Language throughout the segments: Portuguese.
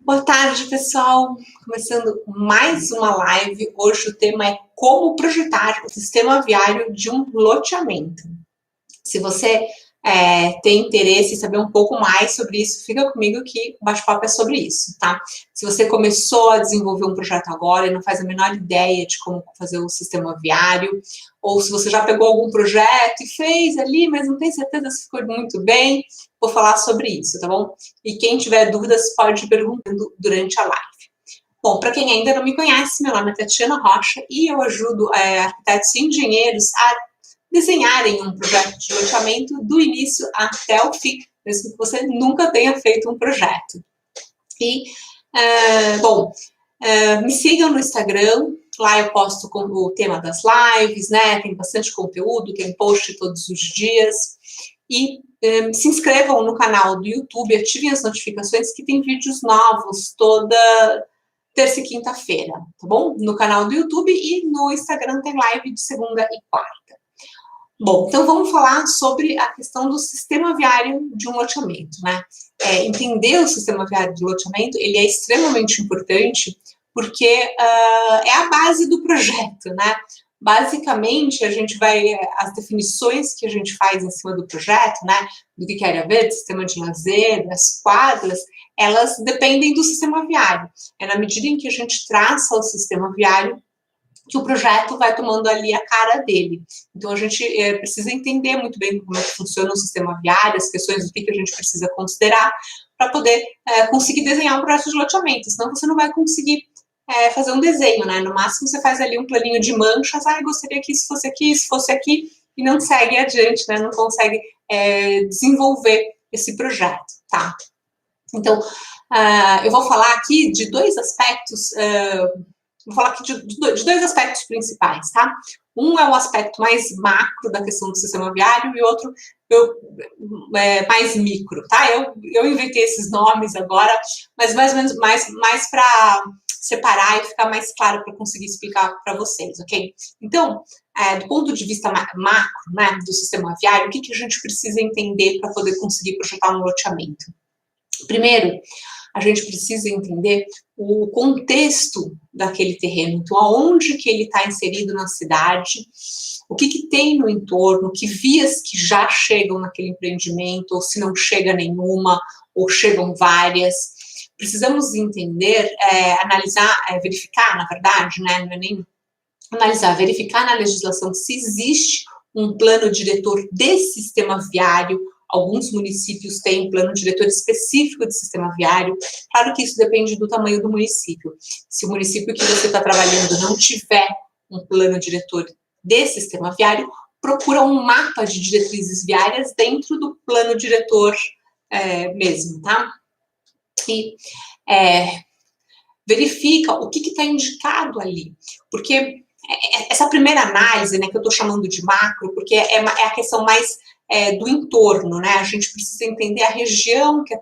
Boa tarde, pessoal. Começando mais uma live. Hoje o tema é como projetar o sistema viário de um loteamento. Se você tem interesse em saber um pouco mais sobre isso, fica comigo que o bate-papo é sobre isso, tá? Se você começou a desenvolver um projeto agora e não faz a menor ideia de como fazer o sistema viário, ou se você já pegou algum projeto e fez ali, mas não tem certeza se ficou muito bem, vou falar sobre isso, tá bom? E quem tiver dúvidas pode ir perguntando durante a live. Bom, para quem ainda não me conhece, meu nome é Tatiana Rocha e eu ajudo arquitetos e engenheiros a desenharem um projeto de loteamento do início até o fim, mesmo que você nunca tenha feito um projeto. E, me sigam no Instagram, lá eu posto com o tema das lives, né? Tem bastante conteúdo, tem post todos os dias. E se inscrevam no canal do YouTube, ativem as notificações que tem vídeos novos toda terça e quinta-feira, tá bom? No canal do YouTube e no Instagram tem live de segunda e quarta. Bom, então vamos falar sobre a questão do sistema viário de um loteamento, né? Entender o sistema viário do loteamento, ele é extremamente importante porque é a base do projeto, né? Basicamente, a gente as definições que a gente faz em cima do projeto, né? Do que é área verde, sistema de lazer, das quadras, elas dependem do sistema viário. É na medida em que a gente traça o sistema viário que o projeto vai tomando ali a cara dele. Então, a gente precisa entender muito bem como é que funciona o sistema viário, as questões do que a gente precisa considerar para poder conseguir desenhar um projeto de loteamento, senão você não vai conseguir fazer um desenho, né? No máximo, você faz ali um planinho de manchas, eu gostaria que isso fosse aqui, e não segue adiante, né? Não consegue desenvolver esse projeto, tá? Então, eu vou falar aqui de dois aspectos. Vou falar aqui de dois aspectos principais, tá? Um é o aspecto mais macro da questão do sistema viário e outro mais micro, tá? Eu inventei esses nomes agora, mas mais ou menos mais para separar e ficar mais claro para conseguir explicar para vocês, ok? Então, do ponto de vista macro, né, do sistema viário, o que a gente precisa entender para poder conseguir projetar um loteamento? Primeiro, a gente precisa entender o contexto daquele terreno, então aonde que ele está inserido na cidade, o que tem no entorno, que vias que já chegam naquele empreendimento, ou se não chega nenhuma, ou chegam várias. Precisamos entender, analisar, verificar, na verdade, né, não é nem analisar, verificar na legislação se existe um plano diretor de sistema viário. Alguns municípios têm um plano diretor específico de sistema viário. Claro que isso depende do tamanho do município. Se o município que você está trabalhando não tiver um plano diretor de sistema viário, procura um mapa de diretrizes viárias dentro do plano diretor mesmo, tá? E verifica o que está indicado ali. Porque essa primeira análise, né, que eu estou chamando de macro, porque é a questão mais do entorno, né? A gente precisa entender a região que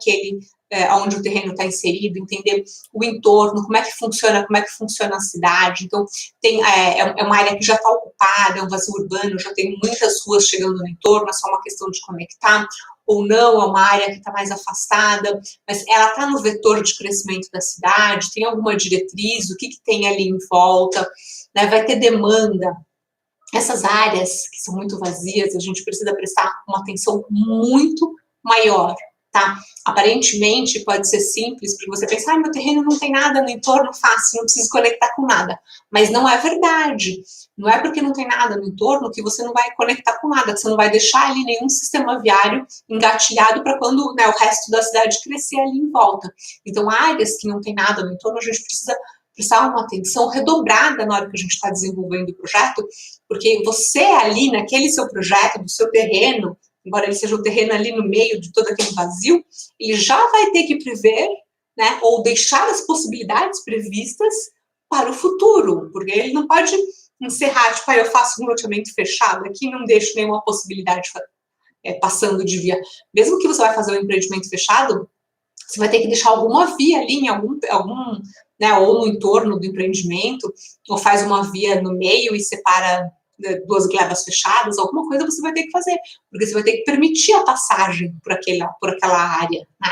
onde o terreno está inserido, entender o entorno, como é que funciona a cidade. Então, é uma área que já está ocupada, é um vazio urbano, já tem muitas ruas chegando no entorno, é só uma questão de conectar, ou não, é uma área que está mais afastada, mas ela está no vetor de crescimento da cidade, tem alguma diretriz, o que tem ali em volta, né? Vai ter demanda. Essas áreas que são muito vazias, a gente precisa prestar uma atenção muito maior, tá? Aparentemente pode ser simples, porque você pensa, meu terreno não tem nada no entorno, fácil, não preciso conectar com nada. Mas não é verdade. Não é porque não tem nada no entorno que você não vai conectar com nada, que você não vai deixar ali nenhum sistema viário engatilhado para quando, né, o resto da cidade crescer ali em volta. Então, áreas que não tem nada no entorno, a gente precisa prestar uma atenção redobrada na hora que a gente está desenvolvendo o projeto, porque você ali, naquele seu projeto, do seu terreno, embora ele seja o terreno ali no meio de todo aquele vazio, ele já vai ter que prever, né, ou deixar as possibilidades previstas para o futuro, porque ele não pode encerrar, tipo, eu faço um loteamento fechado aqui e não deixo nenhuma possibilidade passando de via. Mesmo que você vai fazer um empreendimento fechado, você vai ter que deixar alguma via ali em algum né, ou no entorno do empreendimento, ou faz uma via no meio e separa duas glebas fechadas, alguma coisa você vai ter que fazer, porque você vai ter que permitir a passagem por aquela área, né?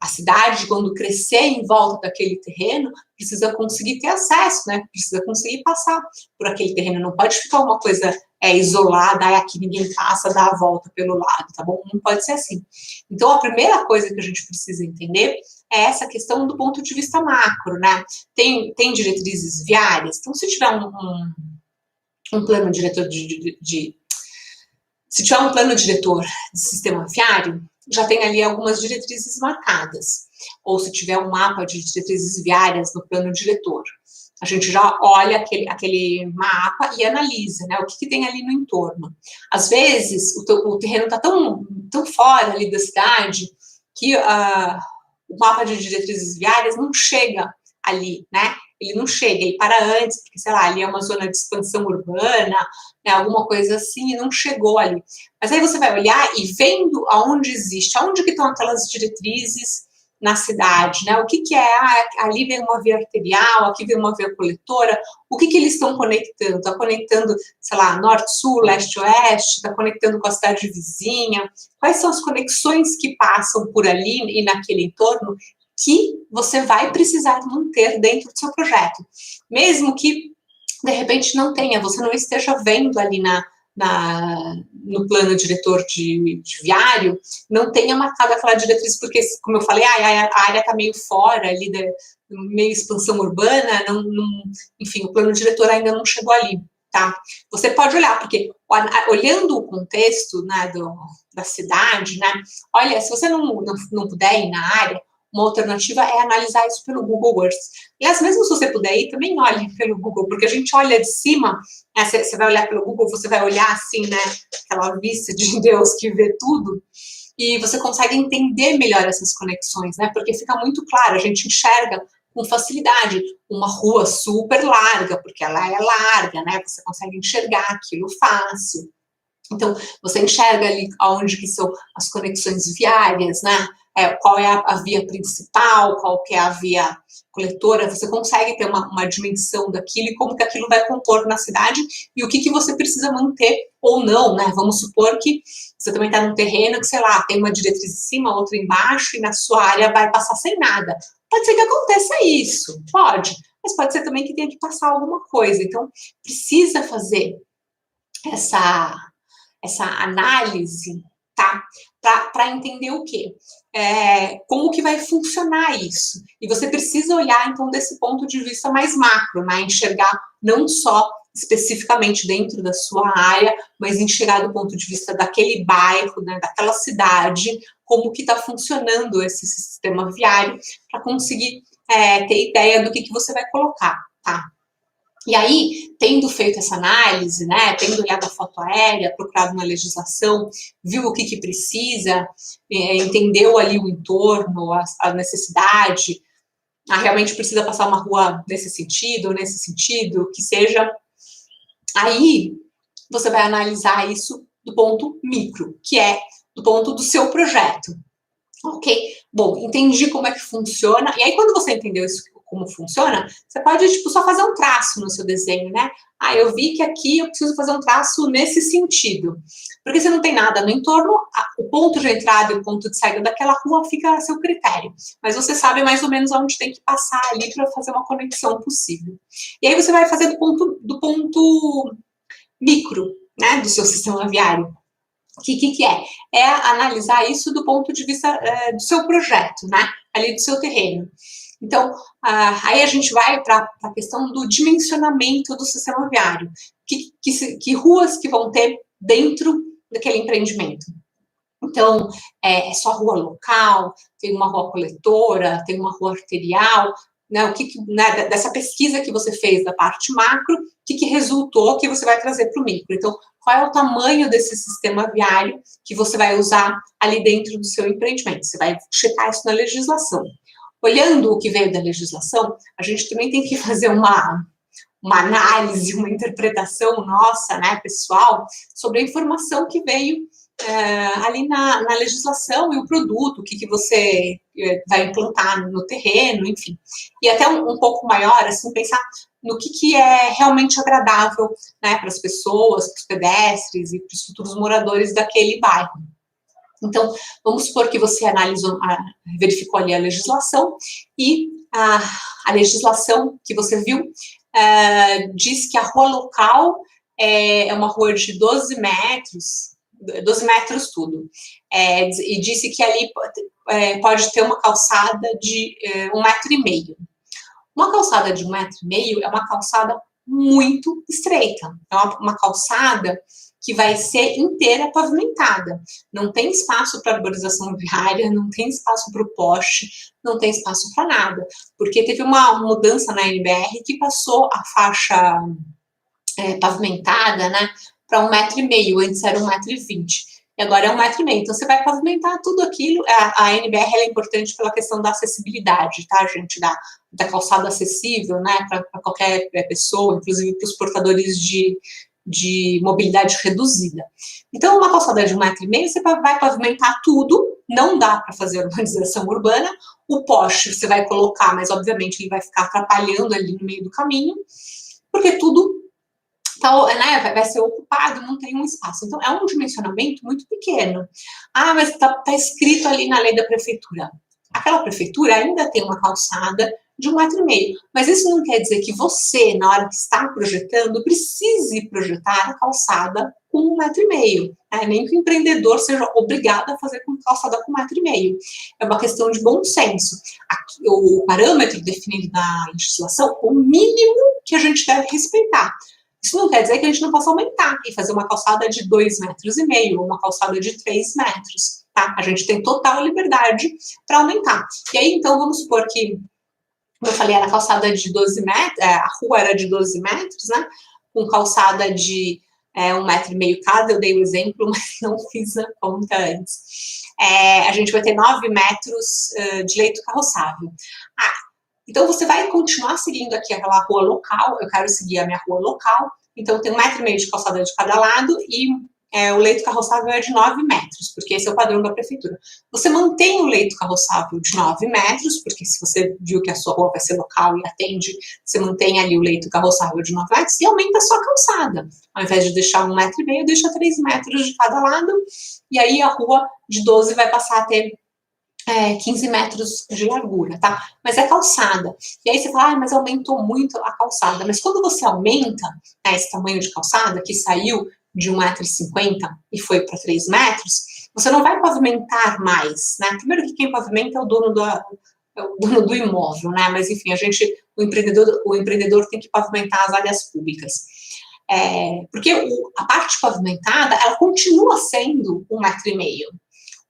A cidade, quando crescer em volta daquele terreno, precisa conseguir ter acesso, né? Precisa conseguir passar por aquele terreno. Não pode ficar uma coisa isolada, aqui ninguém passa, dá a volta pelo lado, tá bom? Não pode ser assim. Então, a primeira coisa que a gente precisa entender é essa questão do ponto de vista macro, né? Tem diretrizes viárias, então se tiver um plano diretor se tiver um plano diretor de sistema viário, já tem ali algumas diretrizes marcadas. Ou se tiver um mapa de diretrizes viárias no plano diretor, a gente já olha aquele mapa e analisa, né, o que tem ali no entorno. Às vezes, o terreno está tão fora ali da cidade que o mapa de diretrizes viárias não chega ali, né? Ele não chega, ele para antes, porque, sei lá, ali é uma zona de expansão urbana, né, alguma coisa assim, e não chegou ali. Mas aí você vai olhar e vendo aonde existe, aonde que estão aquelas diretrizes na cidade, né? O que é? Ali vem uma via arterial, aqui vem uma via coletora. O que eles estão conectando? Está conectando, sei lá, norte-sul, leste-oeste, está conectando com a cidade vizinha. Quais são as conexões que passam por ali e naquele entorno que você vai precisar manter dentro do seu projeto? Mesmo que, de repente, não tenha, você não esteja vendo ali no plano diretor de viário, não tenha marcado aquela diretriz, porque, como eu falei, a área está meio fora ali, meio expansão urbana, enfim, o plano diretor ainda não chegou ali, tá? Você pode olhar, porque olhando o contexto, né, da cidade, né, olha, se você não puder ir na área, uma alternativa é analisar isso pelo Google Earth. Aliás, mesmo se você puder ir, também olhe pelo Google, porque a gente olha de cima, né, você vai olhar pelo Google, você vai olhar assim, né, aquela vista de Deus que vê tudo, e você consegue entender melhor essas conexões, né, porque fica muito claro, a gente enxerga com facilidade uma rua super larga, porque ela é larga, né, você consegue enxergar aquilo fácil. Então, você enxerga ali onde que são as conexões viárias, né? Qual é a via principal, qual que é a via coletora, você consegue ter uma dimensão daquilo e como que aquilo vai compor na cidade e o que você precisa manter ou não, né? Vamos supor que você também está num terreno que, sei lá, tem uma diretriz em cima, outra embaixo e na sua área vai passar sem nada. Pode ser que aconteça isso, pode, mas pode ser também que tenha que passar alguma coisa. Então, precisa fazer essa análise, tá? Para entender o quê? Como que vai funcionar isso? E você precisa olhar, então, desse ponto de vista mais macro, né? Enxergar não só especificamente dentro da sua área, mas enxergar do ponto de vista daquele bairro, né, daquela cidade, como que está funcionando esse sistema viário, para conseguir ter ideia do que você vai colocar, tá? E aí, tendo feito essa análise, né, tendo olhado a foto aérea, procurado na legislação, viu o que precisa, entendeu ali o entorno, a necessidade, realmente precisa passar uma rua nesse sentido, ou nesse sentido, que seja, aí você vai analisar isso do ponto micro, que é do ponto do seu projeto. Ok, bom, entendi como é que funciona, e aí quando você entendeu isso, como funciona, você pode, tipo, só fazer um traço no seu desenho, né? Eu vi que aqui eu preciso fazer um traço nesse sentido, porque se não tem nada no entorno, o ponto de entrada e o ponto de saída daquela rua fica a seu critério, mas você sabe mais ou menos onde tem que passar ali para fazer uma conexão possível. E aí você vai fazer do ponto micro, né, do seu sistema viário. O que é? É analisar isso do ponto de vista do seu projeto, né? Ali do seu terreno. Então, aí a gente vai para a questão do dimensionamento do sistema viário. Que ruas que vão ter dentro daquele empreendimento? Então, é só rua local, tem uma rua coletora, tem uma rua arterial, né, né, dessa pesquisa que você fez da parte macro, o que resultou que você vai trazer para o micro. Então, qual é o tamanho desse sistema viário que você vai usar ali dentro do seu empreendimento? Você vai checar isso na legislação. Olhando o que veio da legislação, a gente também tem que fazer uma análise, uma interpretação nossa, né, pessoal, sobre a informação que veio ali na legislação e o produto, o que você vai implantar no terreno, enfim. E até um pouco maior, assim, pensar no que é realmente agradável, né, para as pessoas, para os pedestres e para os futuros moradores daquele bairro. Então, vamos supor que você analisou, verificou ali a legislação e a legislação que você viu diz que a rua local é uma rua de 12 metros tudo, e disse que ali pode ter uma calçada de 1,5 metro. Uma calçada de 1,5 metro é uma calçada muito estreita, é uma calçada que vai ser inteira pavimentada. Não tem espaço para arborização viária, não tem espaço para o poste, não tem espaço para nada. Porque teve uma mudança na NBR que passou a faixa pavimentada, né, para 1,5 metro, antes era 1,20 metro. E agora é 1,5 metro. Então, você vai pavimentar tudo aquilo. A NBR é importante pela questão da acessibilidade, tá, gente? Da calçada acessível, né, para qualquer pessoa, inclusive para os portadores de mobilidade reduzida. Então, uma calçada de 1,5 metro, você vai pavimentar tudo, não dá para fazer urbanização urbana. O poste você vai colocar, mas obviamente ele vai ficar atrapalhando ali no meio do caminho, porque tudo vai ser ocupado, não tem um espaço. Então, é um dimensionamento muito pequeno. Mas está escrito ali na lei da prefeitura. Aquela prefeitura ainda tem uma calçada de 1,5 metro. Mas isso não quer dizer que você, na hora que está projetando, precise projetar a calçada com 1,5 metro. Nem que o empreendedor seja obrigado a fazer com calçada com 1,5 metro. É uma questão de bom senso. Aqui, o parâmetro definido na legislação, o mínimo que a gente deve respeitar. Isso não quer dizer que a gente não possa aumentar e fazer uma calçada de 2,5 metros, ou uma calçada de 3 metros, tá? A gente tem total liberdade para aumentar. E aí, então, vamos supor que, como eu falei, era calçada de 12 metros, a rua era de 12 metros, né? Com calçada de 1,5 metro cada, eu dei o exemplo, mas não fiz a conta antes. A gente vai ter 9 metros de leito carroçável. Então, você vai continuar seguindo aqui aquela rua local, eu quero seguir a minha rua local, então tem 1,5 metro de calçada de cada lado e o leito carroçável é de 9 metros, porque esse é o padrão da prefeitura. Você mantém o leito carroçável de 9 metros, porque se você viu que a sua rua vai ser local e atende, você mantém ali o leito carroçável de 9 metros e aumenta a sua calçada. Ao invés de deixar 1,5 metro, deixa 3 metros de cada lado, e aí a rua de 12 vai passar a ter 15 metros de largura, tá? Mas é calçada. E aí você fala, mas aumentou muito a calçada. Mas quando você aumenta esse tamanho de calçada, que saiu de 1,50 metro e foi para 3 metros, você não vai pavimentar mais, né? Primeiro que quem pavimenta é o dono do imóvel, né? Mas enfim, o empreendedor tem que pavimentar as áreas públicas. Porque a parte pavimentada, ela continua sendo 1,5 metro.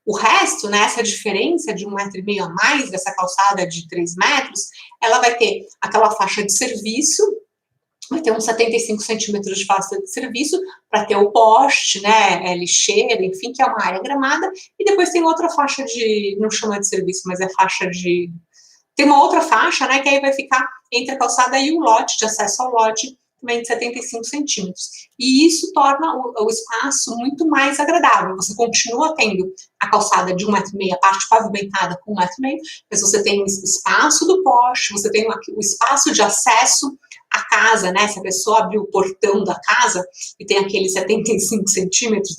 O resto, né, essa diferença de 1,5 metro a mais, dessa calçada de 3 metros, ela vai ter aquela faixa de serviço, vai ter uns 75 centímetros de faixa de serviço para ter o poste, né, lixeira, enfim, que é uma área gramada, e depois tem outra faixa não chama de serviço, mas é faixa de... Tem uma outra faixa, né, que aí vai ficar entre a calçada e o lote, de acesso ao lote, também de 75 centímetros. E isso torna o espaço muito mais agradável. Você continua tendo a calçada de 1,5 metro, a parte pavimentada com 1,5 metro, mas você tem o espaço do poste, você tem o espaço de acesso à casa, né? Se a pessoa abrir o portão da casa e tem aqueles 75 centímetros,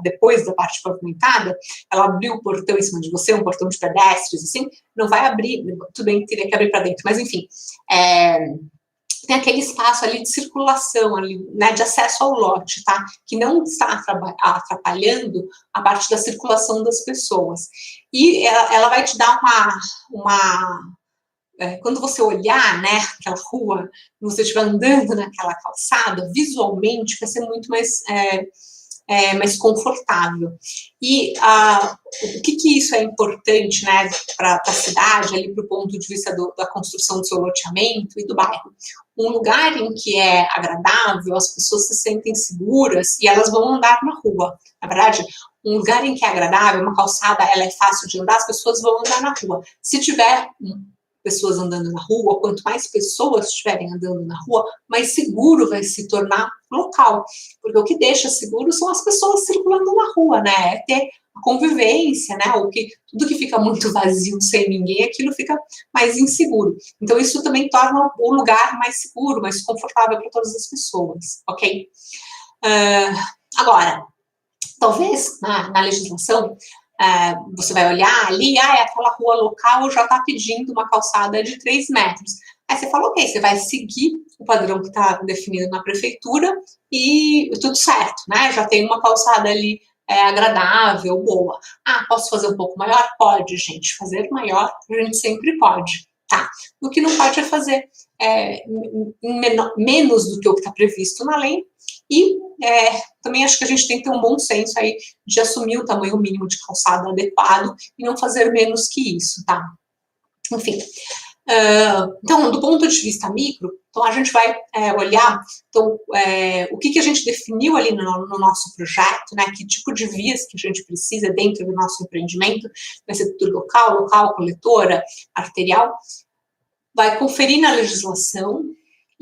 depois da parte pavimentada, ela abriu o portão em cima de você, um portão de pedestres, assim, não vai abrir, tudo bem, teria que abrir para dentro, mas enfim, tem aquele espaço ali de circulação, ali, né, de acesso ao lote, tá? Que não está atrapalhando a parte da circulação das pessoas. E ela vai te dar quando você olhar, né, aquela rua, quando você estiver andando naquela calçada, visualmente vai ser muito mais confortável. E o que isso é importante, né, para a cidade, ali para o ponto de vista da construção do seu loteamento e do bairro? Um lugar em que é agradável, as pessoas se sentem seguras e elas vão andar na rua. Na verdade, um lugar em que é agradável, uma calçada, ela é fácil de andar, as pessoas vão andar na rua. Se tiver pessoas andando na rua, quanto mais pessoas estiverem andando na rua, mais seguro vai se tornar o local. Porque o que deixa seguro são as pessoas circulando na rua, né? É ter a convivência, né? Tudo que fica muito vazio, sem ninguém, aquilo fica mais inseguro. Então, isso também torna o lugar mais seguro, mais confortável para todas as pessoas, ok? Agora, talvez, na legislação, você vai olhar ali, aquela rua local já está pedindo uma calçada de 3 metros. Aí você fala, ok, você vai seguir o padrão que está definido na prefeitura e tudo certo, né? Já tem uma calçada ali agradável, boa. Posso fazer um pouco maior? Pode, gente. Fazer maior, a gente sempre pode, tá? O que não pode é fazer menos do que o que está previsto na lei. E também acho que a gente tem que ter um bom senso aí de assumir o tamanho mínimo de calçada adequado e não fazer menos que isso, tá? Enfim. Então, do ponto de vista micro, então a gente vai olhar o que a gente definiu ali no nosso projeto, né? Que tipo de vias que a gente precisa dentro do nosso empreendimento, vai ser tudo local, coletora, arterial, vai conferir na legislação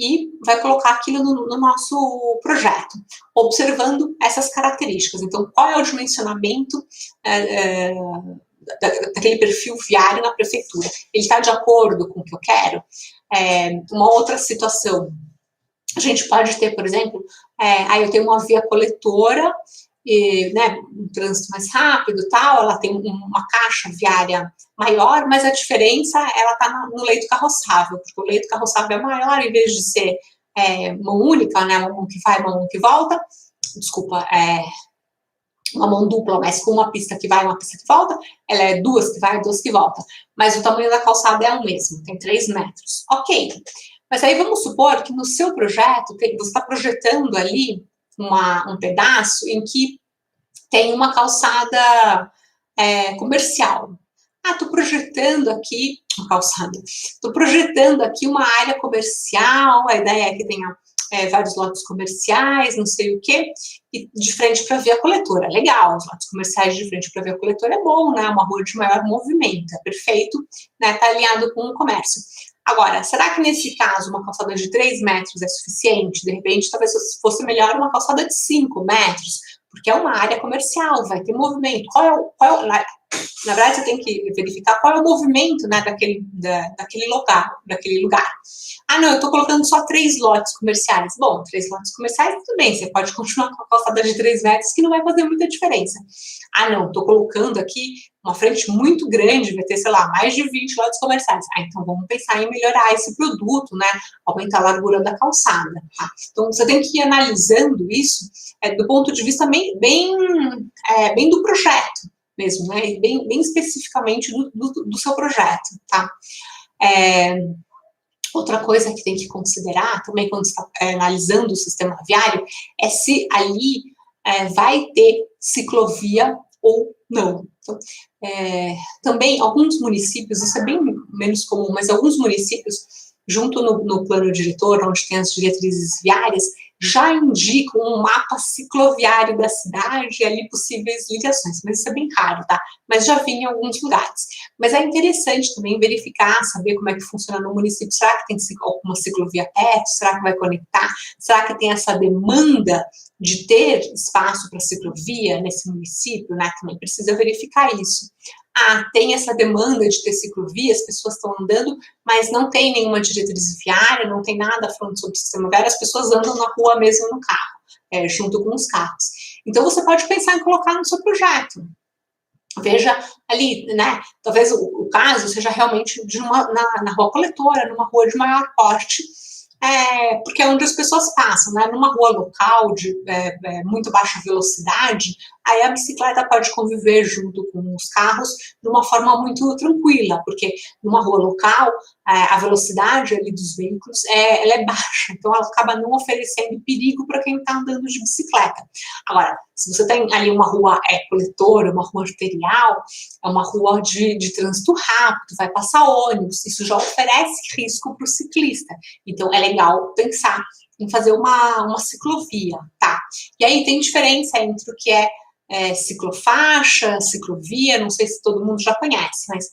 e vai colocar aquilo no nosso projeto, observando essas características. Então, qual é o dimensionamento daquele perfil viário na prefeitura? Ele está de acordo com o que eu quero? Uma outra situação, a gente pode ter, por exemplo, eu tenho uma via coletora, né, um trânsito mais rápido, tal, ela tem uma caixa viária maior, mas a diferença, ela está no leito carroçável, porque o leito carroçável é maior, em vez de ser mão única, né, uma mão que vai, uma mão que volta, desculpa, uma mão dupla, mas com uma pista que vai e uma pista que volta, ela é 2 que vai, 2 que volta, mas o tamanho da calçada é o mesmo, tem 3 metros, ok. Mas aí vamos supor que no seu projeto, você está projetando ali um pedaço em que tem uma calçada comercial. Estou projetando aqui uma calçada, estou projetando aqui uma área comercial, a ideia é que tenha vários lotes comerciais, não sei o quê, e de frente para a via coletora. Legal, os lotes comerciais de frente para a via coletora é bom, né? Uma rua de maior movimento, é perfeito, né? Está alinhado com o comércio. Agora, será que nesse caso uma calçada de 3 metros é suficiente? De repente, talvez fosse melhor uma calçada de 5 metros, porque é uma área comercial, vai ter movimento. Na verdade, você tem que verificar qual é o movimento, né, daquele lugar. Não, eu estou colocando só 3 lotes comerciais. Bom, 3 lotes comerciais, tudo bem, você pode continuar com a calçada de 3 metros, que não vai fazer muita diferença. Não, estou colocando aqui uma frente muito grande, vai ter, sei lá, mais de 20 lotes comerciais. Então vamos pensar em melhorar esse produto, né, aumentar a largura da calçada, tá? Então, você tem que ir analisando isso do ponto de vista bem do projeto mesmo, né, bem especificamente do seu projeto, tá? Outra coisa que tem que considerar também quando você está analisando o sistema viário é se ali vai ter ciclovia ou não. Então, também alguns municípios, isso é bem menos comum, mas alguns municípios, junto no plano diretor, onde tem as diretrizes viárias, já indicam um mapa cicloviário da cidade e ali possíveis ligações, mas isso é bem raro, tá? Mas já vi em alguns lugares. Mas é interessante também verificar, saber como é que funciona no município. Será que tem alguma ciclovia perto? Será que vai conectar? Será que tem essa demanda de ter espaço para ciclovia nesse município, né? Também precisa verificar isso. Tem essa demanda de ter ciclovia, as pessoas estão andando, mas não tem nenhuma diretriz viária, não tem nada falando sobre o sistema viário, as pessoas andam na rua mesmo no carro, junto com os carros. Então, você pode pensar em colocar no seu projeto. Veja ali, né, talvez o caso seja realmente na rua coletora, numa rua de maior porte, porque é onde as pessoas passam, né? Numa rua local de muito baixa velocidade, aí a bicicleta pode conviver junto com os carros de uma forma muito tranquila, porque numa rua local, a velocidade ali dos veículos ela é baixa, então ela acaba não oferecendo perigo para quem está andando de bicicleta. Agora, se você tem ali uma rua coletora, uma rua arterial, é uma rua de trânsito rápido, vai passar ônibus, isso já oferece risco para o ciclista. Então, é legal pensar em fazer uma ciclovia, tá? E aí tem diferença entre o que é ciclofaixa, ciclovia, não sei se todo mundo já conhece, mas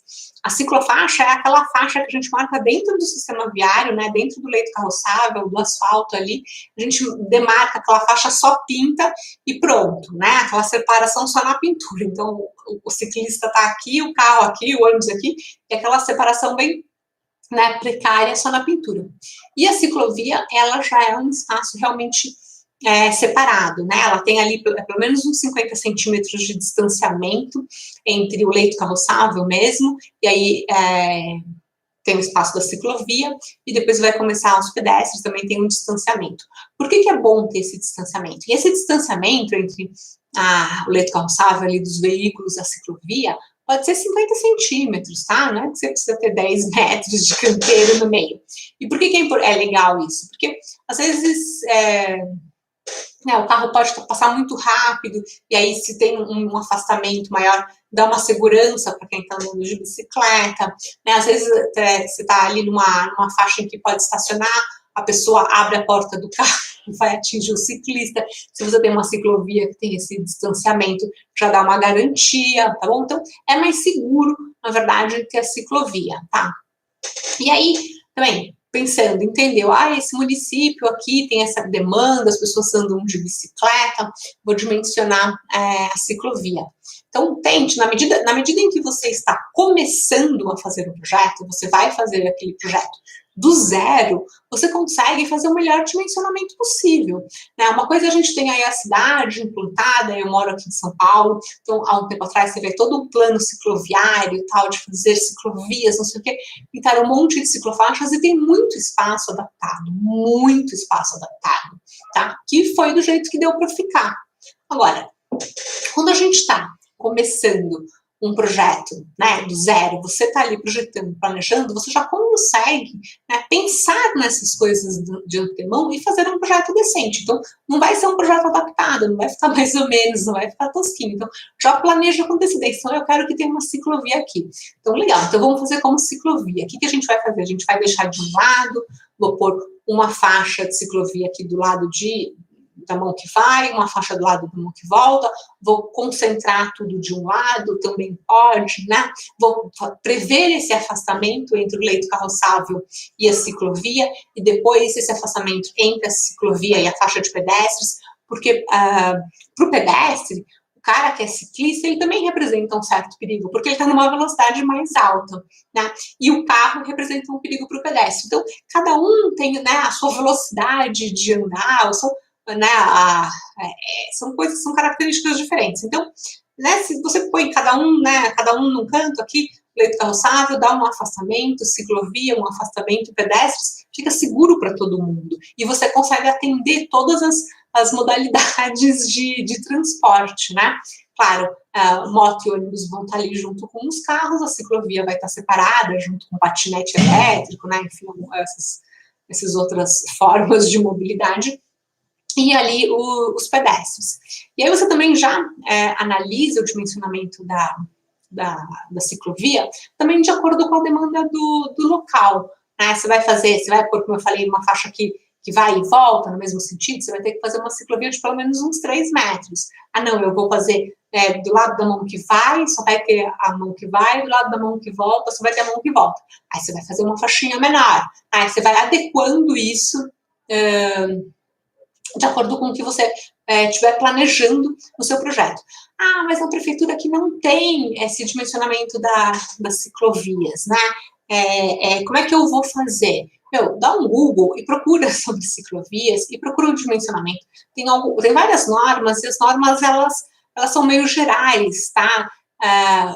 a ciclofaixa é aquela faixa que a gente marca dentro do sistema viário, né, dentro do leito carroçável, do asfalto ali, a gente demarca aquela faixa, só pinta e pronto, né, aquela separação só na pintura. Então, o ciclista tá aqui, o carro aqui, o ônibus aqui, e aquela separação bem, né, precária só na pintura. E a ciclovia, ela já é um espaço realmente separado, né? Ela tem ali pelo menos uns 50 centímetros de distanciamento entre o leito carroçável mesmo, e aí tem o espaço da ciclovia, e depois vai começar os pedestres, também tem um distanciamento. Por que é bom ter esse distanciamento? E esse distanciamento entre o leito carroçável ali dos veículos e a ciclovia pode ser 50 centímetros, tá? Não é que você precisa ter 10 metros de canteiro no meio. E por que é legal isso? Porque, às vezes, o carro pode passar muito rápido, e aí se tem um afastamento maior, dá uma segurança para quem está andando de bicicleta, né? Às vezes você está ali numa faixa em que pode estacionar, a pessoa abre a porta do carro e vai atingir o ciclista. Se você tem uma ciclovia que tem esse distanciamento, já dá uma garantia, tá bom? Então, é mais seguro, na verdade, ter a ciclovia, tá? E aí, também, pensando, entendeu? Esse município aqui tem essa demanda, as pessoas andam de bicicleta, vou dimensionar a ciclovia. Então, tente, na medida em que você está começando a fazer um projeto, você vai fazer aquele projeto do zero, você consegue fazer o melhor dimensionamento possível, né? Uma coisa, a gente tem aí a cidade implantada, eu moro aqui em São Paulo, então há um tempo atrás você vê todo um plano cicloviário e tal, de fazer ciclovias, não sei o quê, pintaram um monte de ciclofaixas e tem muito espaço adaptado, tá? Que foi do jeito que deu para ficar. Agora, quando a gente está começando um projeto, né, do zero, você está ali projetando, planejando, você já consegue, né, pensar nessas coisas de antemão e fazer um projeto decente. Então, não vai ser um projeto adaptado, não vai ficar mais ou menos, não vai ficar tosquinho. Então, já planeja com antecedência. Então, eu quero que tenha uma ciclovia aqui. Então, legal. Então, vamos fazer como ciclovia. O que a gente vai fazer? A gente vai deixar de um lado, vou pôr uma faixa de ciclovia aqui do lado da mão que vai, uma faixa do lado da mão que volta, vou concentrar tudo de um lado, também pode, né? Vou prever esse afastamento entre o leito carroçável e a ciclovia, e depois esse afastamento entre a ciclovia e a faixa de pedestres, porque para o pedestre, o cara que é ciclista, ele também representa um certo perigo, porque ele está numa velocidade mais alta, né? E o carro representa um perigo para o pedestre. Então, cada um tem, né, a sua velocidade de andar, né, são características diferentes. Então, né, se você põe cada um num canto aqui, leito carroçável, dá um afastamento, ciclovia, um afastamento, pedestres, fica seguro para todo mundo. E você consegue atender todas as modalidades de transporte, né? Claro, moto e ônibus vão estar ali junto com os carros, a ciclovia vai estar separada, junto com o patinete elétrico, né? Enfim, essas outras formas de mobilidade, e ali os pedestres. E aí você também já analisa o dimensionamento da ciclovia, também de acordo com a demanda do local, né? Você vai pôr, como eu falei, uma faixa que vai e volta no mesmo sentido, você vai ter que fazer uma ciclovia de pelo menos uns 3 metros. Não, eu vou fazer do lado da mão que vai, só vai ter a mão que vai, do lado da mão que volta, só vai ter a mão que volta. Aí você vai fazer uma faixinha menor, aí você vai adequando isso de acordo com o que você estiver planejando no seu projeto. Mas a prefeitura aqui não tem esse dimensionamento das ciclovias, né? Como é que eu vou fazer? Dá um Google e procura sobre ciclovias e procura o dimensionamento. Tem várias normas, e as normas, elas são meio gerais, tá?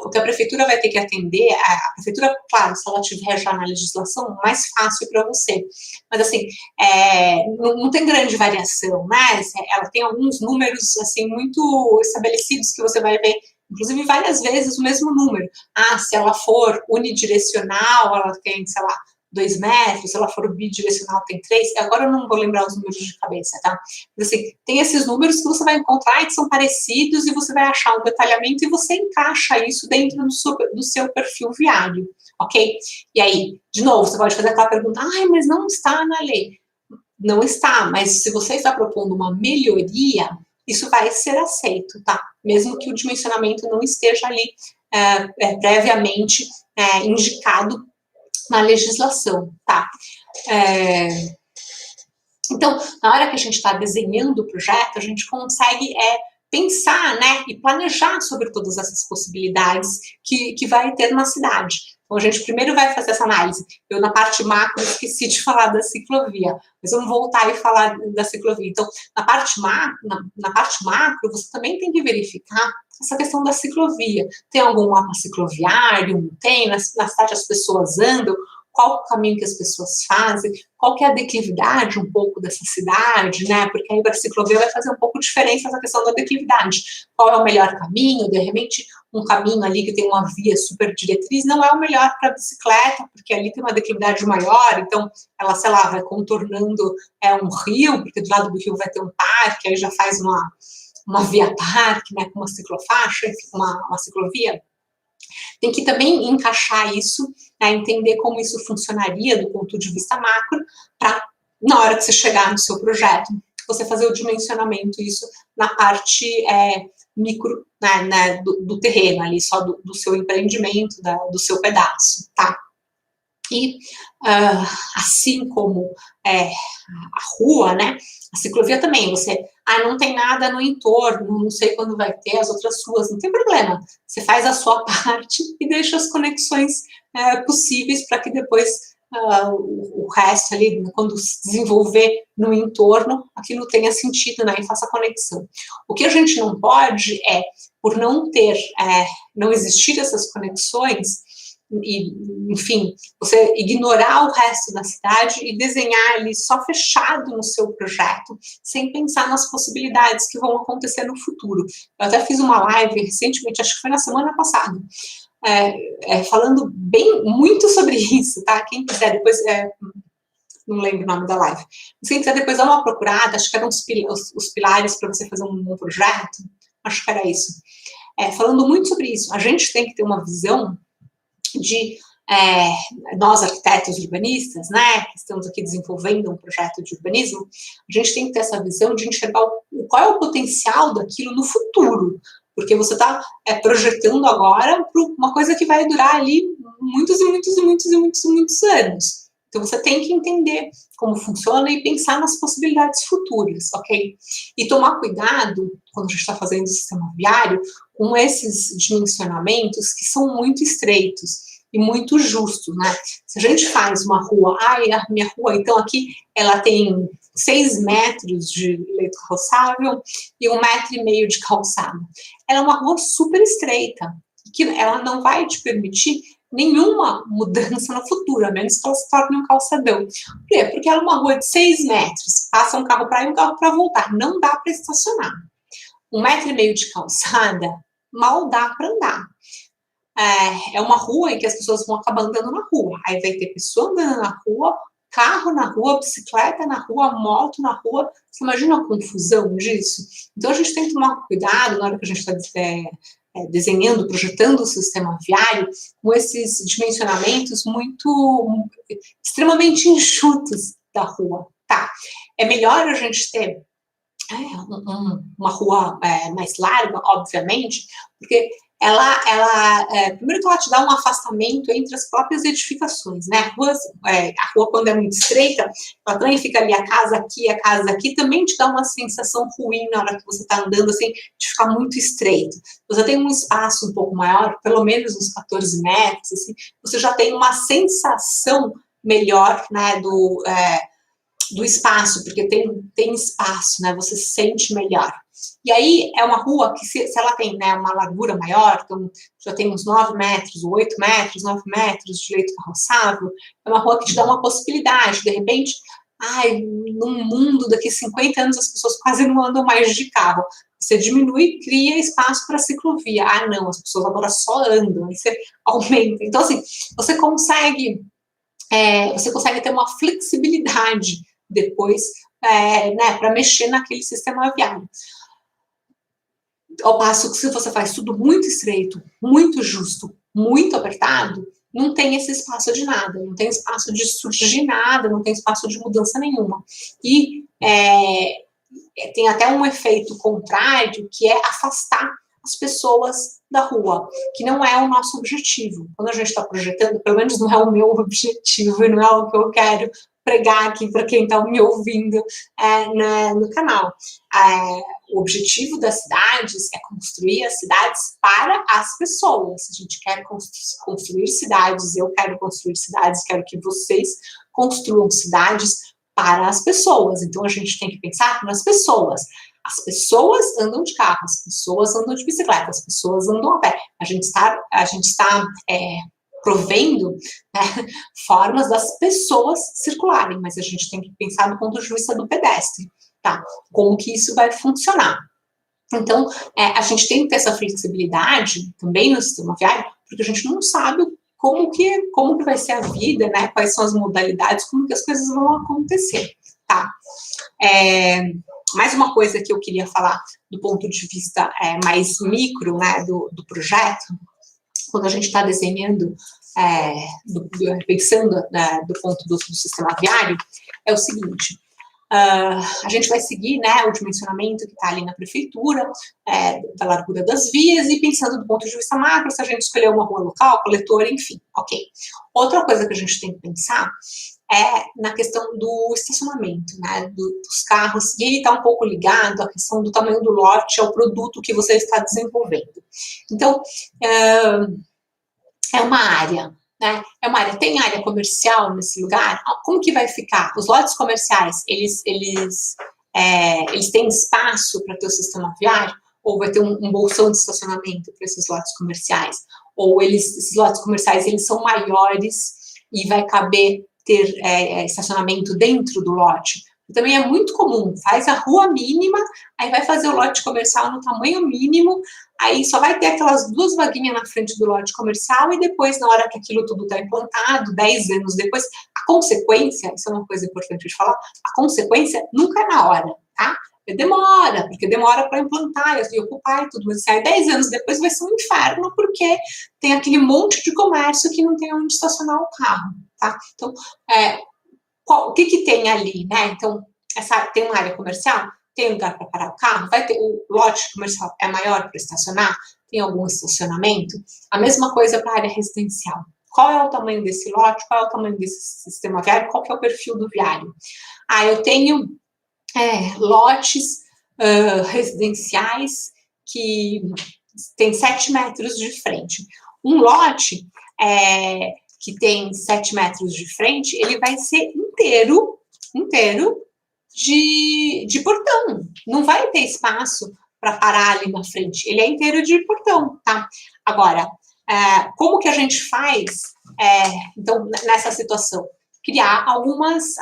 O que a prefeitura vai ter que atender, a prefeitura, claro, se ela tiver já na legislação, mais fácil para você. Mas, assim, não tem grande variação, né? Ela tem alguns números, assim, muito estabelecidos que você vai ver, inclusive, várias vezes o mesmo número. Se ela for unidirecional, ela tem, sei lá, 2 metros, se ela for bidirecional tem 3, agora eu não vou lembrar os números de cabeça, tá? Mas, assim, tem esses números que você vai encontrar e que são parecidos, e você vai achar um detalhamento e você encaixa isso dentro do seu perfil viário, ok? E aí, de novo, você pode fazer aquela pergunta, mas não está na lei. Não está, mas se você está propondo uma melhoria, isso vai ser aceito, tá? Mesmo que o dimensionamento não esteja ali previamente indicado na legislação, tá? Então, na hora que a gente está desenhando o projeto, a gente consegue pensar, né, e planejar sobre todas essas possibilidades que vai ter na cidade. Então, a gente primeiro vai fazer essa análise. Eu, na parte macro, esqueci de falar da ciclovia, mas vamos voltar e falar da ciclovia. Então, na parte macro, você também tem que verificar essa questão da ciclovia. Tem algum mapa cicloviário? Não tem? Na cidade as pessoas andam? Qual o caminho que as pessoas fazem? Qual que é a declividade um pouco dessa cidade, né? Porque aí para a ciclovia vai fazer um pouco de diferença essa questão da declividade. Qual é o melhor caminho? De repente, um caminho ali que tem uma via super diretriz não é o melhor para a bicicleta, porque ali tem uma declividade maior, então ela, sei lá, vai contornando um rio, porque do lado do rio vai ter um parque, aí já faz uma via parque, né, com uma ciclofaixa, uma ciclovia. Tem que também encaixar isso, né, entender como isso funcionaria do ponto de vista macro, para, na hora que você chegar no seu projeto, você fazer o dimensionamento isso na parte micro, né, do terreno ali, só do seu empreendimento, do seu pedaço, tá? E assim como a rua, né, a ciclovia também, você, não tem nada no entorno, não sei quando vai ter as outras ruas, não tem problema, você faz a sua parte e deixa as conexões possíveis para que depois o resto ali, quando se desenvolver no entorno, aquilo tenha sentido, né, e faça conexão. O que a gente não pode por não ter, não existir essas conexões, e, enfim, você ignorar o resto da cidade e desenhar ali só fechado no seu projeto, sem pensar nas possibilidades que vão acontecer no futuro. Eu até fiz uma live recentemente, acho que foi na semana passada, falando muito sobre isso, tá? Quem quiser depois, não lembro o nome da live, mas quem quiser depois dar uma procurada, acho que eram os pilares para você fazer um projeto, acho que era isso. Falando muito sobre isso, a gente tem que ter uma visão de nós arquitetos urbanistas, né, que estamos aqui desenvolvendo um projeto de urbanismo, a gente tem que ter essa visão de enxergar qual é o potencial daquilo no futuro, porque você está projetando agora para uma coisa que vai durar ali muitos e muitos e muitos e muitos e muitos anos. Então você tem que entender como funciona e pensar nas possibilidades futuras, ok? E tomar cuidado, quando a gente está fazendo o sistema viário, com esses dimensionamentos que são muito estreitos e muito justos, né? Se a gente faz uma rua, a minha rua, então aqui, ela tem 6 metros de leito roçável e 1,5 metro de calçada. Ela é uma rua super estreita, que ela não vai te permitir nenhuma mudança no futuro, a menos que ela se torne um calçadão. Por quê? Porque ela é uma rua de 6 metros, passa um carro para ir e um carro para voltar, não dá para estacionar. 1,5 metro de calçada, mal dá para andar. É uma rua em que as pessoas vão acabar andando na rua, aí vai ter pessoa andando na rua, carro na rua, bicicleta na rua, moto na rua, você imagina a confusão disso? Então a gente tem que tomar cuidado na hora que a gente está desenhando, projetando o sistema viário, com esses dimensionamentos extremamente enxutos da rua, tá? É melhor a gente ter uma rua mais larga, obviamente, porque primeiro que ela te dá um afastamento entre as próprias edificações, né? A rua, quando é muito estreita, ela também fica ali a casa aqui, também te dá uma sensação ruim na hora que você está andando, assim, de ficar muito estreito. Você tem um espaço um pouco maior, pelo menos uns 14 metros, assim, você já tem uma sensação melhor, né, do espaço, porque tem espaço, né, você se sente melhor. E aí é uma rua que, se ela tem, né, uma largura maior, então já tem uns 9 metros, 8 metros, 9 metros de leito carroçável, é uma rua que te dá uma possibilidade, de repente, num mundo daqui a 50 anos as pessoas quase não andam mais de carro. Você diminui, cria espaço para ciclovia. Não, as pessoas agora só andam, aí você aumenta. Então, assim, você consegue ter uma flexibilidade depois, né, para mexer naquele sistema viário. Ao passo que se você faz tudo muito estreito, muito justo, muito apertado, não tem esse espaço de nada, não tem espaço de surgir nada, não tem espaço de mudança nenhuma. E tem até um efeito contrário, que é afastar as pessoas da rua, que não é o nosso objetivo. Quando a gente está projetando, pelo menos não é o meu objetivo e não é o que eu quero pregar aqui para quem está me ouvindo no canal. O objetivo das cidades é construir as cidades para as pessoas. A gente quer construir cidades, eu quero construir cidades, quero que vocês construam cidades para as pessoas. Então, a gente tem que pensar nas pessoas. As pessoas andam de carro, as pessoas andam de bicicleta, as pessoas andam a pé. A gente está provendo, né, formas das pessoas circularem, mas a gente tem que pensar do ponto de vista do pedestre, tá? Como que isso vai funcionar. Então, a gente tem que ter essa flexibilidade também no sistema viário, porque a gente não sabe como que vai ser a vida, né? Quais são as modalidades, como que as coisas vão acontecer, tá? Mais uma coisa que eu queria falar do ponto de vista mais micro, né, do projeto, quando a gente está desenhando, pensando do ponto do sistema viário, é o seguinte: a gente vai seguir, né, o dimensionamento que está ali na prefeitura, da largura das vias, e pensando do ponto de vista macro, se a gente escolher uma rua local, coletora, enfim, ok. Outra coisa que a gente tem que pensar é na questão do estacionamento, né, dos carros, e ele está um pouco ligado à questão do tamanho do lote, ao produto que você está desenvolvendo. Então, é uma área, né? Tem área comercial nesse lugar? Como que vai ficar? Os lotes comerciais, eles têm espaço para ter o sistema viário? Ou vai ter um bolsão de estacionamento para esses lotes comerciais? Ou esses lotes comerciais, eles são maiores e vai caber ter estacionamento dentro do lote? Também é muito comum, faz a rua mínima, aí vai fazer o lote comercial no tamanho mínimo, aí só vai ter aquelas 2 vaguinhas na frente do lote comercial, e depois, na hora que aquilo tudo está implantado, 10 anos depois, a consequência, isso é uma coisa importante de falar, a consequência nunca é na hora, tá? Demora, porque demora para implantar e ocupar e tudo, mas assim, aí 10 anos depois vai ser um inferno, porque tem aquele monte de comércio que não tem onde estacionar o carro, tá? Então, o que tem ali, né? Então, tem uma área comercial, tem lugar para parar o carro, vai ter o lote comercial é maior para estacionar, tem algum estacionamento. A mesma coisa para a área residencial. Qual é o tamanho desse lote? Qual é o tamanho desse sistema viário? Qual que é o perfil do viário? Eu tenho lotes residenciais que tem 7 metros de frente. Um lote que tem 7 metros de frente, ele vai ser inteiro de portão. Não vai ter espaço para parar ali na frente. Ele é inteiro de portão, tá? Agora, como que a gente faz, então, nessa situação? Criar algumas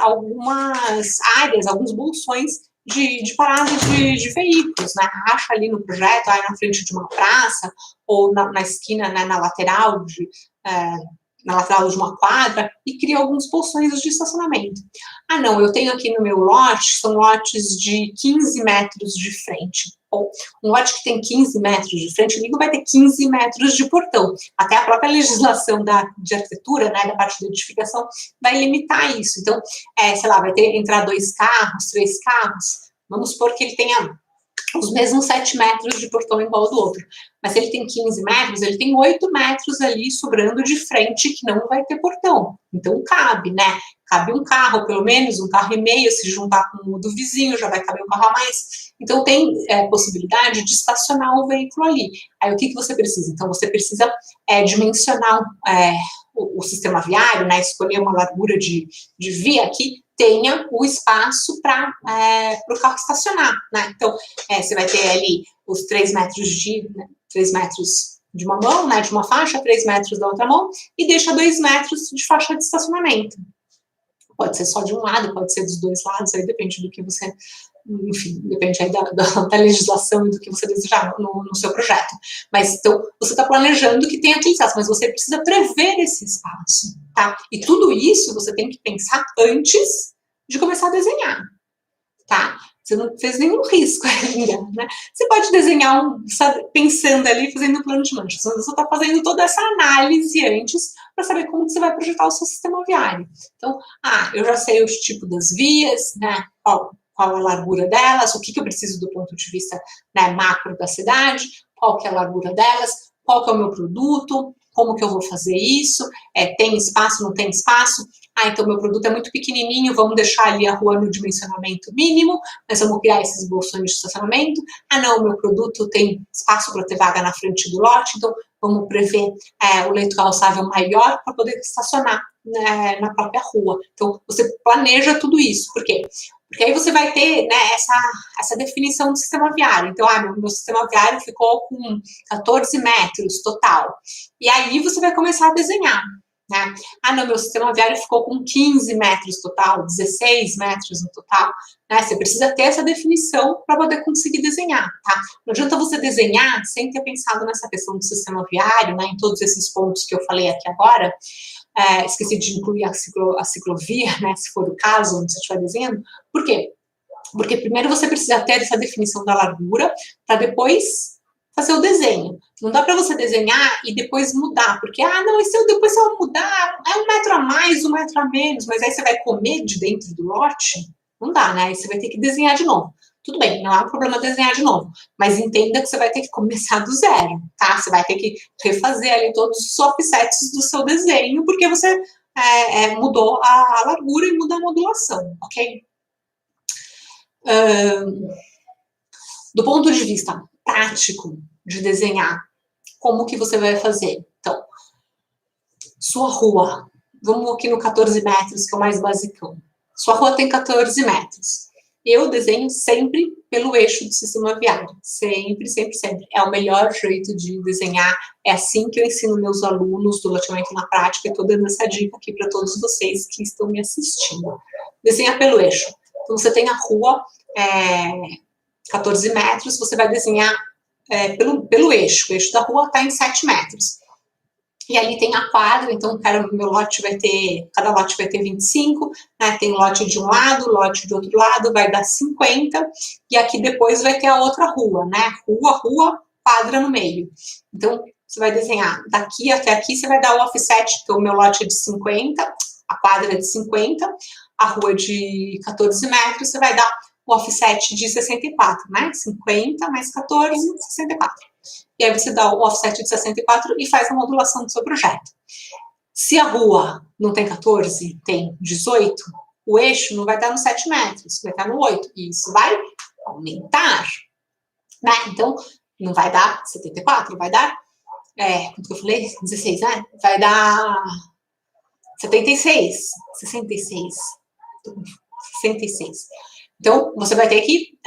áreas, alguns bolsões de parada de veículos, né? Acha ali no projeto, aí na frente de uma praça, ou na esquina, né, na lateral de uma quadra, e cria alguns bolsões de estacionamento. Não, eu tenho aqui no meu lote, são lotes de 15 metros de frente. Ou um lote que tem 15 metros de frente, ele não vai ter 15 metros de portão. Até a própria legislação de arquitetura, né, da parte da edificação, vai limitar isso. Então, sei lá, vai entrar 2 carros, 3 carros, vamos supor que ele tenha os mesmos 7 metros de portão igual ao do outro. Mas se ele tem 15 metros, ele tem 8 metros ali sobrando de frente que não vai ter portão. Então cabe, né? Cabe um carro, pelo menos, um carro e meio, se juntar com o do vizinho, já vai caber um carro a mais. Então tem possibilidade de estacionar o veículo ali. Aí o que você precisa? Então você precisa dimensionar o sistema viário, né? Escolher uma largura de via que tenha o espaço para o carro estacionar, né? Então, você vai ter ali os 3 metros de uma mão, né, de uma faixa, 3 metros da outra mão, e deixa 2 metros de faixa de estacionamento. Pode ser só de um lado, pode ser dos 2 lados, aí depende do que você, enfim, depende aí da legislação e do que você desejar no seu projeto. Mas, então, você está planejando que tenha aquele espaço, mas você precisa prever esse espaço, tá? E tudo isso você tem que pensar antes de começar a desenhar, tá? Você não fez nenhum risco ainda, né? Você pode desenhar pensando ali, fazendo um plano de manchas, mas você está fazendo toda essa análise antes para saber como você vai projetar o seu sistema viário. Então, eu já sei os tipos das vias, né? Qual a largura delas, o que eu preciso do ponto de vista, né, macro da cidade, qual que é a largura delas, qual que é o meu produto, como que eu vou fazer isso, tem espaço, não tem espaço. Ah, então meu produto é muito pequenininho, vamos deixar ali a rua no dimensionamento mínimo, mas vamos criar esses bolsões de estacionamento. Ah, não, meu produto tem espaço para ter vaga na frente do lote, então vamos prever o leito calçável maior para poder estacionar, né, na própria rua. Então, você planeja tudo isso. Por quê? Porque aí você vai ter, né, essa definição do sistema viário. Então, meu sistema viário ficou com 14 metros total. E aí você vai começar a desenhar. Né? Ah, não, meu sistema viário ficou com 15 metros total, 16 metros no total. Né? Você precisa ter essa definição para poder conseguir desenhar. Tá? Não adianta você desenhar sem ter pensado nessa questão do sistema viário, né, em todos esses pontos que eu falei aqui agora. Esqueci de incluir a ciclovia, né, se for o caso, onde você estiver desenhando. Por quê? Porque primeiro você precisa ter essa definição da largura, para depois fazer o desenho. Não dá para você desenhar e depois mudar, porque, não, e se eu depois eu mudar, é 1 metro a mais, 1 metro a menos, mas aí você vai comer de dentro do lote? Não dá, né? Aí você vai ter que desenhar de novo. Tudo bem, não é um problema desenhar de novo, mas entenda que você vai ter que começar do zero, tá? Você vai ter que refazer ali todos os offsets do seu desenho, porque você mudou a largura e muda a modulação, ok? Do ponto de vista prático de desenhar, como que você vai fazer? Então, sua rua, vamos aqui no 14 metros, que é o mais basicão. Sua rua tem 14 metros. Eu desenho sempre pelo eixo do sistema viário. Sempre, sempre, sempre. É o melhor jeito de desenhar. É assim que eu ensino meus alunos do loteamento na prática. E estou dando essa dica aqui para todos vocês que estão me assistindo. Desenhar pelo eixo. Então, você tem a rua 14 metros, você vai desenhar pelo eixo. O eixo da rua está em 7 metros. E ali tem a quadra, então meu lote vai ter, cada lote vai ter 25, né? Tem lote de um lado, lote do outro lado, vai dar 50, e aqui depois vai ter a outra rua, né? Rua, quadra no meio. Então, você vai desenhar daqui até aqui, você vai dar o offset, então o meu lote é de 50, a quadra é de 50, a rua de 14 metros, você vai dar o offset de 64, né? 50 mais 14, 64. E aí você dá o offset de 64 e faz a modulação do seu projeto. Se a rua não tem 14, tem 18, o eixo não vai estar no 7 metros, vai estar no 8. E isso vai aumentar. Né? Então, não vai dar 74, vai dar, quanto que eu falei? 16, né? Vai dar 76, 66. 66. Então, você vai ter que,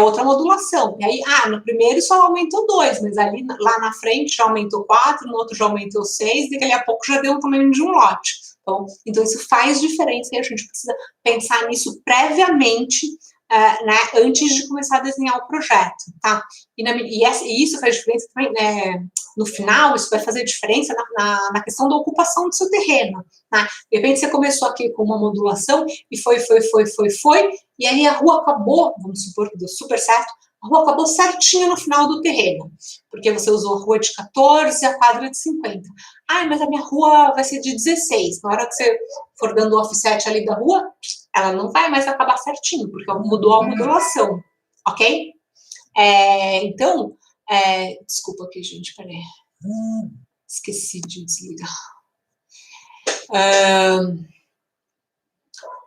outra modulação. E aí, no primeiro só aumentou 2, mas ali lá na frente já aumentou 4, no outro já aumentou 6, e daqui a pouco já deu o tamanho de um lote. Então isso faz diferença e a gente precisa pensar nisso previamente, né, antes de começar a desenhar o projeto, tá? E isso faz diferença também, no final, isso vai fazer diferença na questão da ocupação do seu terreno, né? De repente você começou aqui com uma modulação e foi, e aí a rua acabou, vamos supor que deu super certo, a rua acabou certinho no final do terreno, porque você usou a rua de 14 e a quadra de 50. Mas a minha rua vai ser de 16. Na hora que você for dando o offset ali da rua, ela não vai mais acabar certinho, porque mudou a modulação, ok? Então, desculpa aqui, gente, peraí. Esqueci de desligar.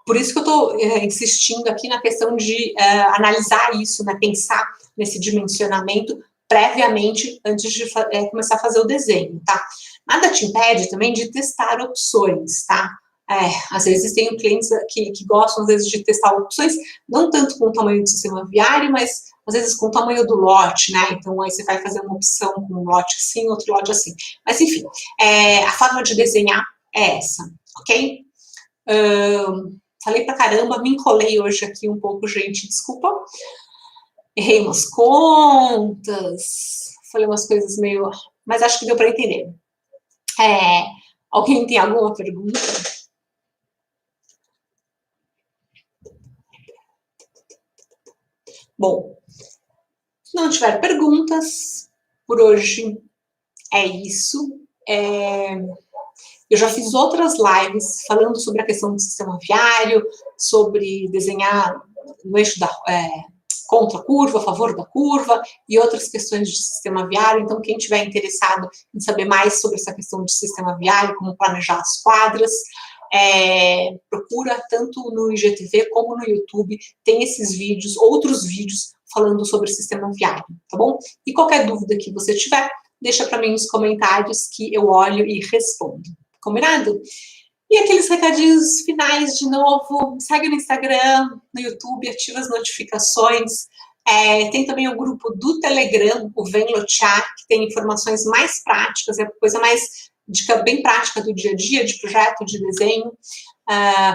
Por isso que eu estou insistindo aqui na questão de analisar isso, né, pensar nesse dimensionamento previamente antes de começar a fazer o desenho, tá? Nada te impede também de testar opções, tá? Às vezes tem clientes que gostam, às vezes, de testar opções, não tanto com o tamanho do sistema viário, mas às vezes com o tamanho do lote, né? Então, aí você vai fazer uma opção com um lote assim, outro lote assim. Mas, enfim, a forma de desenhar é essa, ok? Falei pra caramba, me enrolei hoje aqui um pouco, gente, desculpa. Errei umas contas, falei umas coisas meio... Mas acho que deu para entender. Alguém tem alguma pergunta? Bom, se não tiver perguntas, por hoje é isso. Eu já fiz outras lives falando sobre a questão do sistema viário, sobre desenhar no eixo contra a curva, a favor da curva, e outras questões de sistema viário. Então, quem estiver interessado em saber mais sobre essa questão de sistema viário, como planejar as quadras, procura tanto no IGTV como no YouTube, tem esses vídeos, outros vídeos falando sobre o sistema viário, tá bom? E qualquer dúvida que você tiver, deixa para mim nos comentários que eu olho e respondo. Combinado? E aqueles recadinhos finais de novo, me segue no Instagram, no YouTube, ativa as notificações. Tem também o grupo do Telegram, o Vem Lotear, que tem informações mais práticas, coisa mais, dica bem prática do dia a dia, de projeto, de desenho,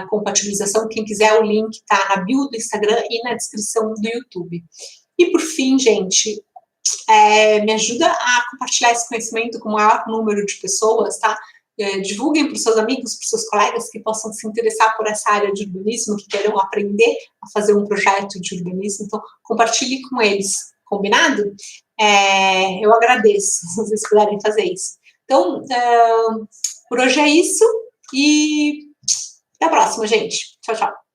compatibilização. Quem quiser, o link está na bio do Instagram e na descrição do YouTube. E por fim, gente, me ajuda a compartilhar esse conhecimento com o maior número de pessoas, tá? Divulguem para os seus amigos, para os seus colegas que possam se interessar por essa área de urbanismo, que queiram aprender a fazer um projeto de urbanismo. Então, compartilhe com eles, combinado? Eu agradeço se vocês puderem fazer isso. Então, por hoje é isso e até a próxima, gente. Tchau, tchau.